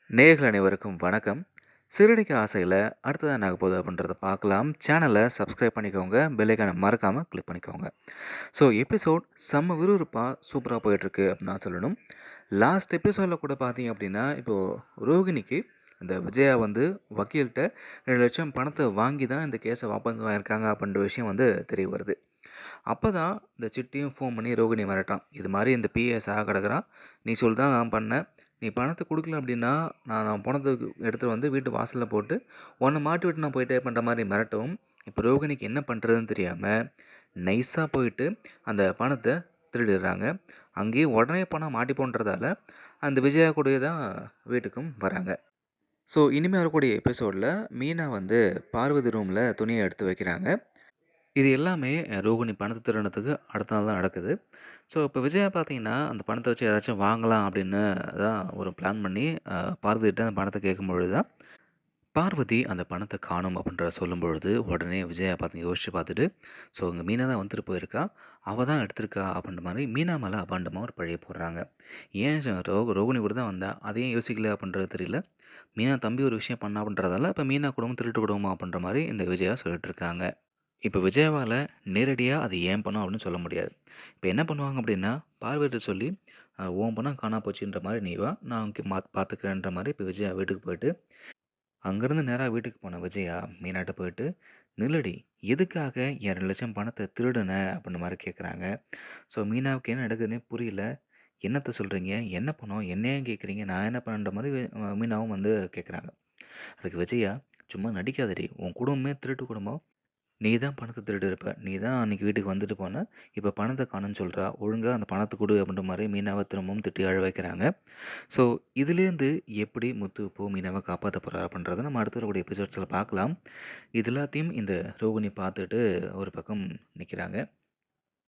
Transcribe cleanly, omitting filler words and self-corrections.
நேயர்கள் அனைவருக்கும் வணக்கம். சிறுடிக்கு ஆசையில அடுத்தது என்ன ஆக போகுது அப்படின்றத பார்க்கலாம். சேனலை சப்ஸ்கிரைப் பண்ணிக்கோங்க. பெல் ஐகானை மறக்காம கிளிக் பண்ணிக்கோங்க. ஸோ எபிசோட் செம்ம விறுவிறுப்பா சூப்பரா போயிட்டுருக்கு அப்படின்னு தான் சொல்லணும். லாஸ்ட் எபிசோடில் கூட பார்த்தீங்க அப்படின்னா, இப்போது ரோகிணிக்கு இந்த விஜயா வந்து வக்கீல்கிட்ட 2,00,000 பணத்தை வாங்கி தான் இந்த கேஸை வாபஸ் வாங்கியிருக்காங்க அப்படின்ற விஷயம் வந்து தெரிய வருது. அப்போ தான் இந்த சிட்டியும் ஃபோன் பண்ணி ரோகிணி மிரட்டான். இது மாதிரி இந்த பிஏ சாக கிடக்குறான். நீ சொல்லி தான் நான் பண்ணேன். நீ பணத்தை கொடுக்கல அப்படின்னா நான் பணத்தை எடுத்துகிட்டு வந்து வீட்டு வாசலில் போட்டு உன்னை மாட்டி விட்டு நான் போயிட்டே பண்ணுற மாதிரி மிரட்டவும், இப்போ ரோகிணிக்கு என்ன பண்ணுறதுன்னு தெரியாமல் நைஸாக போயிட்டு அந்த பணத்தை திருடிடுறாங்க. அங்கேயே உடனே பணம் மாட்டிப்போன்றதால அந்த விஜயா கூடயே தான் வீட்டுக்கும் வராங்க. ஸோ இனிமேல் வரக்கூடிய எபிசோடில் மீனா வந்து பார்வதி ரூமில் துணியை எடுத்து வைக்கிறாங்க. இது எல்லாமே ரோகிணி பணத்த திருடினதுக்கு அடுத்த நாள் தான் நடக்குது. ஸோ, இப்போ விஜயா பார்த்தீங்கன்னா, அந்த பணத்த வச்சு ஏதாச்சும் வாங்கலாம் அப்படின்னு தான் ஒரு பிளான் பண்ணி பார்வதிட்ட அந்த பணத்த கேட்கும்பொழுது தான், பார்வதி அந்த பணத்த காணோம் அப்படின்றத சொல்லும்பொழுது, உடனே விஜயா யோசிச்சு பார்த்துட்டு, ஸோ இங்க மீனா தான் வந்துட்டு போயிருக்கா. அவ தான் எடுத்திருக்கா அப்படின்ற மாரி மீனா மேல அபாண்டமா ஒரு பழிய போடுறாங்க. ஏன் ரோகிணி கூட தான் வந்தா. அத ஏன் யோசிக்கல அப்படின்றது தெரியல. மீனா தம்பி ஒரு விஷயம் பண்ணா அப்படின்றதால, இப்ப மீனா குடும்பம் திருட்டு குடும்பம் அப்படின்ற மாரி இந்த விஜயா சொல்லிட்டு இருக்காங்க. இப்ப விஜயாவால நேரடியா அது என் பணம் அப்படின்னு சொல்ல முடியாது. இப்ப என்ன பண்ணுவாங்க அப்படின்னா, பார்வதிட்ட சொல்லி, உன் பணம் காணா போச்சுன்ற மாரி நீ வா, நான் பார்த்துக்கிறேன்ற மாரி இப்ப விஜயா வீட்டுக்கு போயிட்டு, அங்கேருந்து நேரா வீட்டுக்கு போன விஜயா, மீனாட்ட போயிட்டு, "நில்லுடி, எதுக்காக என் 2,00,000 பணத்த திருடுன?" அப்படின்ற மாரி கேட்குறாங்க. ஸோ மீனாவுக்கு என்ன நடக்குதுன்னே புரியல. "என்னத்த சொல்றீங்க? என்ன பணம்? என்ன ஏன் கேட்குறீங்க? நான் என்ன பண்ணேன்ற?" மாரி மீனாவும் வந்து கேட்குறாங்க. அதுக்கு விஜயா, "சும்மா நடிக்காதடி, உன் குடும்பமே திருட்டு குடும்பம். நீ தான் பணத்த திருடியிருப்ப. நீ தான் அன்னைக்கு வீட்டுக்கு வந்துட்டு போன. இப்ப பணத்த காணோம்னு சொல்றா. ஒழுங்கா அந்த பணத்த குடு அப்படின்ற மாரி மீனாவ திரும்பவும் திட்டி அழ வைக்கிறாங்க. ஸோ இதுலேருந்து எப்படி முத்து இப்போ மீனாவ காப்பாத்த போறா அப்படின்றத நம்ம அடுத்து வரக்கூடிய எபிசோட்ஸ்ல பார்க்கலாம். இது எல்லாத்தையும் இந்த ரோகிணி பார்த்துட்டு ஒரு பக்கம் நிக்கிறாங்க.